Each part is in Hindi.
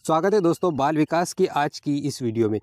स्वागत है दोस्तों बाल विकास की आज की इस वीडियो में।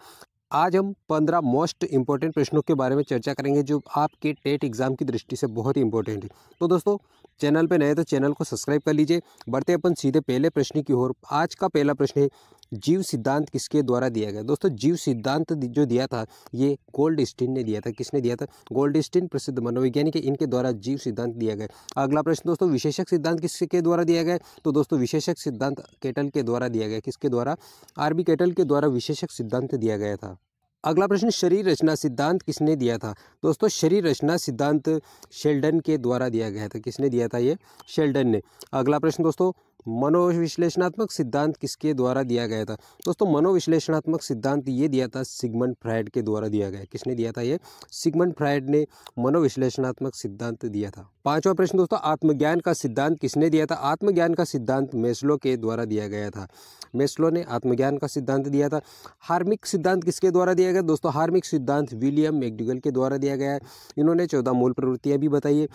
आज हम 15 मोस्ट इंपॉर्टेंट प्रश्नों के बारे में चर्चा करेंगे जो आपके टेट एग्जाम की दृष्टि से बहुत ही इंपॉर्टेंट है। तो दोस्तों चैनल पे नए तो चैनल को सब्सक्राइब कर लीजिए। बढ़ते अपन सीधे पहले प्रश्न की ओर। आज का पहला प्रश्न है, जीव सिद्धांत किसके द्वारा दिया गया। दोस्तों जीव सिद्धांत जो दिया था ये गोल्डस्टीन ने दिया था। किसने दिया था? गोल्डस्टीन प्रसिद्ध मनोवैज्ञानिक है, इनके द्वारा जीव सिद्धांत दिया गया। अगला प्रश्न दोस्तों, विशेषक सिद्धांत किसके द्वारा दिया गया? तो दोस्तों विशेषक सिद्धांत केटल के द्वारा दिया गया। किसके द्वारा? आरबी केटल के द्वारा विशेषक सिद्धांत दिया गया था। अगला प्रश्न, शरीर रचना सिद्धांत किसने दिया था? दोस्तों शरीर रचना सिद्धांत शेल्डन के द्वारा दिया गया था। किसने दिया था? ये शेल्डन ने। अगला प्रश्न दोस्तों, मनोविश्लेषणात्मक सिद्धांत किसके द्वारा दिया गया था? दोस्तों मनोविश्लेषणात्मक सिद्धांत ये दिया था सिगमंड फ्रायड के द्वारा दिया गया। किसने दिया था? ये सिगमंड फ्रायड ने मनोविश्लेषणात्मक सिद्धांत दिया था। पांचवा प्रश्न दोस्तों, आत्मज्ञान का सिद्धांत किसने दिया था? आत्मज्ञान का सिद्धांत मेस्लो के द्वारा दिया गया था। मेस्लो ने आत्मज्ञान का सिद्धांत दिया था। हार्मिक सिद्धांत किसके द्वारा दिया गया? दोस्तों हार्मिक सिद्धांत विलियम मैकडूगल के द्वारा दिया गया है। इन्होंने 14 मूल प्रवृत्तियां भी बताई है।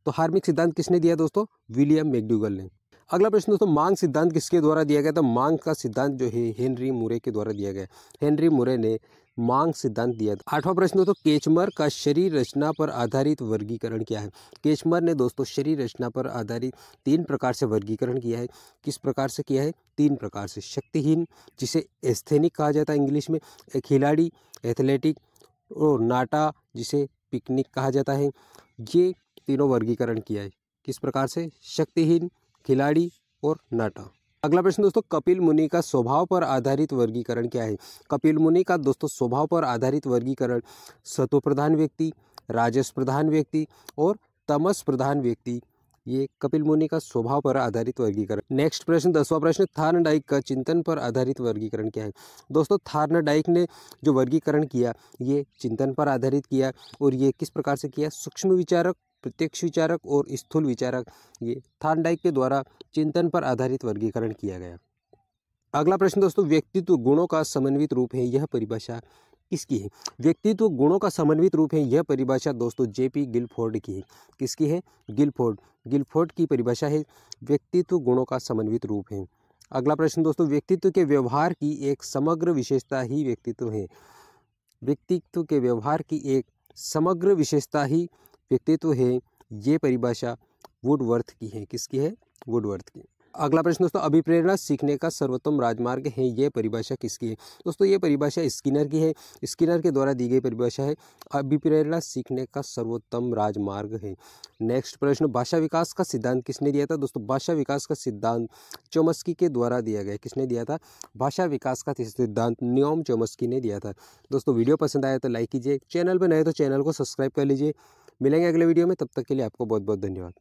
तो हार्मिक सिद्धांत किसने दिया दोस्तों? विलियम मैकडूगल ने। अगला प्रश्न दोस्तों, मांग सिद्धांत किसके द्वारा दिया गया था? मांग का सिद्धांत जो है हेनरी मुरे के द्वारा दिया गया। हेनरी मुरे ने मांग सिद्धांत दिया था। आठवां प्रश्न दोस्तों, केचमर का शरीर रचना पर आधारित वर्गीकरण क्या है? केचमर ने दोस्तों शरीर रचना पर आधारित 3 प्रकार से वर्गीकरण किया है। किस प्रकार से किया है? 3 प्रकार से। शक्तिहीन जिसे एस्थेनिक कहा जाता है इंग्लिश में, खिलाड़ी एथलेटिक, और नाटा जिसे पिकनिक कहा जाता है। ये तीनों वर्गीकरण किया है। किस प्रकार से? शक्तिहीन, खिलाड़ी और नाटा। अगला प्रश्न दोस्तों, कपिल मुनि का स्वभाव पर आधारित वर्गीकरण क्या है? कपिल मुनि का दोस्तों स्वभाव पर आधारित वर्गीकरण सत्व प्रधान व्यक्ति, राजस प्रधान व्यक्ति और तमस प्रधान व्यक्ति, ये कपिल मुनि का स्वभाव पर आधारित वर्गीकरण। नेक्स्ट प्रश्न 10वां प्रश्न, थार्नडाइक का चिंतन पर आधारित वर्गीकरण क्या है? दोस्तों थार्नडाइक ने जो वर्गीकरण किया ये चिंतन पर आधारित किया। और ये किस प्रकार से किया? सूक्ष्म विचारक, प्रत्यक्ष विचारक और स्थूल विचारक, ये थार्नडाइक के द्वारा चिंतन पर आधारित वर्गीकरण किया गया। अगला प्रश्न दोस्तों, व्यक्तित्व गुणों का समन्वित रूप है, यह परिभाषा किसकी है? व्यक्तित्व गुणों का समन्वित रूप है, यह परिभाषा दोस्तों जेपी गिलफोर्ड की है। किसकी है? गिलफोर्ड। गिलफोर्ड की परिभाषा है व्यक्तित्व गुणों का समन्वित रूप है। अगला प्रश्न दोस्तों, व्यक्तित्व के व्यवहार की एक समग्र विशेषता ही व्यक्तित्व है। व्यक्तित्व के व्यवहार की एक समग्र विशेषता ही व्यक्तित्व है, ये परिभाषा वुडवर्थ की है। किसकी है? वुडवर्थ की। अगला प्रश्न दोस्तों, अभिप्रेरणा सीखने का सर्वोत्तम राजमार्ग है, ये परिभाषा किसकी है? दोस्तों ये परिभाषा स्किनर की है। स्किनर के द्वारा दी गई परिभाषा है अभिप्रेरणा सीखने का सर्वोत्तम राजमार्ग है। नेक्स्ट प्रश्न, भाषा विकास का सिद्धांत किसने दिया था? दोस्तों भाषा विकास का सिद्धांत चोम्स्की के द्वारा दिया गया। किसने दिया था? भाषा विकास का सिद्धांत नियोम चोम्स्की ने दिया था। दोस्तों वीडियो पसंद आया तो लाइक कीजिए, चैनल पर नए तो चैनल को सब्सक्राइब कर लीजिए। मिलेंगे अगले वीडियो में, तब तक के लिए आपको बहुत बहुत धन्यवाद।